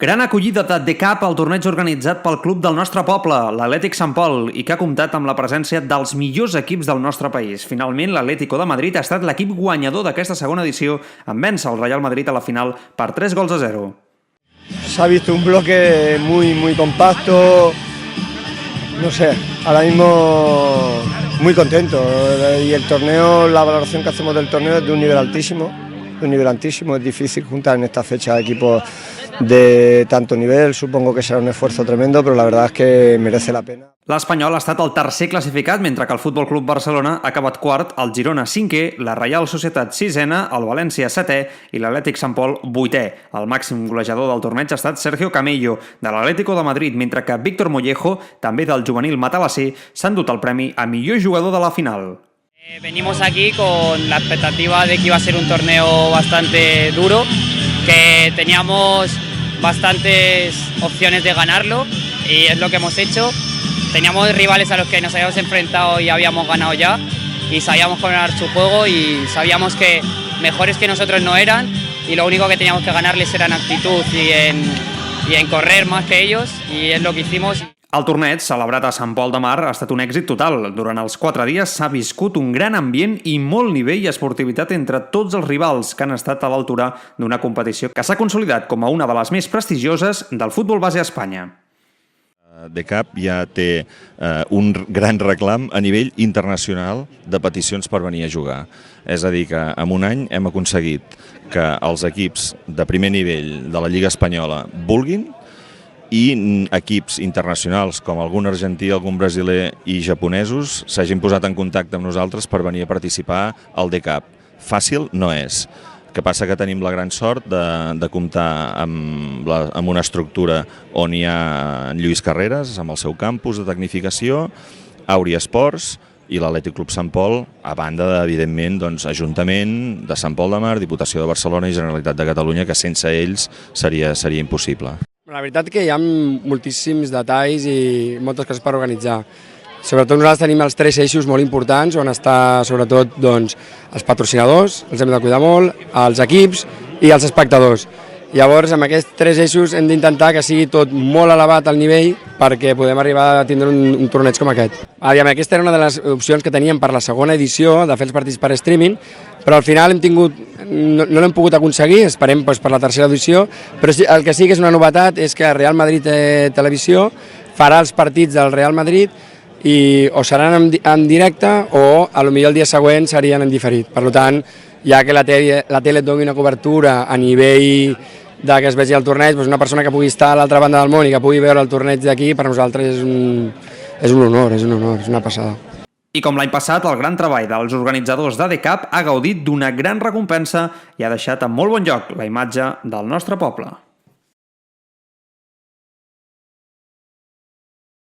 Gran acollida de The Cup al torneig organitzat pel club del nostre poble, l'Atlètic Sant Pol, i que ha comptat amb la presència dels millors equips del nostre país. Finalment, l'Atlético de Madrid ha estat l'equip guanyador d'aquesta segona edició en vèncer el Real Madrid a la final per 3-0. Se ha visto un bloque muy compacto, no sé, ahora mismo muy contento. Y el torneo, la valoración que hacemos del torneo es de un nivel altísimo, es difícil juntar en esta fecha equipos de tanto nivel, supongo que serà un esfuerzo tremendo, però la verdad es que merece la pena. L'Espanyol ha estat el tercer classificat, mentre que el Futbol Club Barcelona ha acabat quart, el Girona cinquè, la Reial Societat sisena, el València setè i l'Atlètic Sant Pol vuitè. El màxim golejador del torneig ha estat Sergio Camello, de l'Atlético de Madrid, mentre que Víctor Mollejo, també del juvenil Matalasser, s'ha endut el premi a millor jugador de la final. Venimos aquí con la expectativa de que iba a ser un torneo bastante duro, que teníamos bastantes opciones de ganarlo y es lo que hemos hecho. Teníamos rivales a los que nos habíamos enfrentado y habíamos ganado ya y sabíamos cómo era su juego y sabíamos que mejores que nosotros no eran y lo único que teníamos que ganarles era en actitud y en correr más que ellos y es lo que hicimos. El torneig, celebrat a Sant Pol de Mar, ha estat un èxit total. Durant els 4 dies s'ha viscut un gran ambient i molt nivell i esportivitat entre tots els rivals que han estat a l'altura d'una competició que s'ha consolidat com a una de les més prestigioses del futbol base a Espanya. The Cup ja té un gran reclam a nivell internacional de peticions per venir a jugar. És a dir, que en un any hem aconseguit que els equips de primer nivell de la Lliga Espanyola vulguin i equips internacionals com algun argentí, algun brasiler i japonesos s'hagin posat en contacte amb nosaltres per venir a participar al The Cup. Fàcil no és. El que passa que tenim la gran sort de comptar amb una estructura on hi ha Lluís Carreras, amb el seu campus de tecnificació, Auri Esports i l'Atlètic Club Sant Pol, a banda, evidentment, Ajuntament de Sant Pol de Mar, Diputació de Barcelona i Generalitat de Catalunya, que sense ells seria impossible. La veritat que hi ha moltíssims detalls i moltes coses per organitzar. Sobretot nosaltres tenim els 3 eixos molt importants on està sobretot els patrocinadors, els hem de cuidar molt, els equips i els espectadors. Llavors amb aquests 3 eixos hem d'intentar que sigui tot molt elevat al nivell perquè podem arribar a tindre un torneig com aquest. Aquesta era una de les opcions que teníem per la segona edició, de fer els partits per streaming, però al final no l'hem pogut aconseguir, esperem per la tercera edició, però el que sí que és una novetat és que Real Madrid Televisió farà els partits del Real Madrid i o seran en directe o potser el dia següent serien en diferit. Per tant, ja que la tele et doni una cobertura a nivell que es vegi el torneig, una persona que pugui estar a l'altra banda del món i que pugui veure el torneig d'aquí, per nosaltres és un honor, és una passada. I com l'any passat, el gran treball dels organitzadors de The Cup ha gaudit d'una gran recompensa i ha deixat en molt bon lloc la imatge del nostre poble.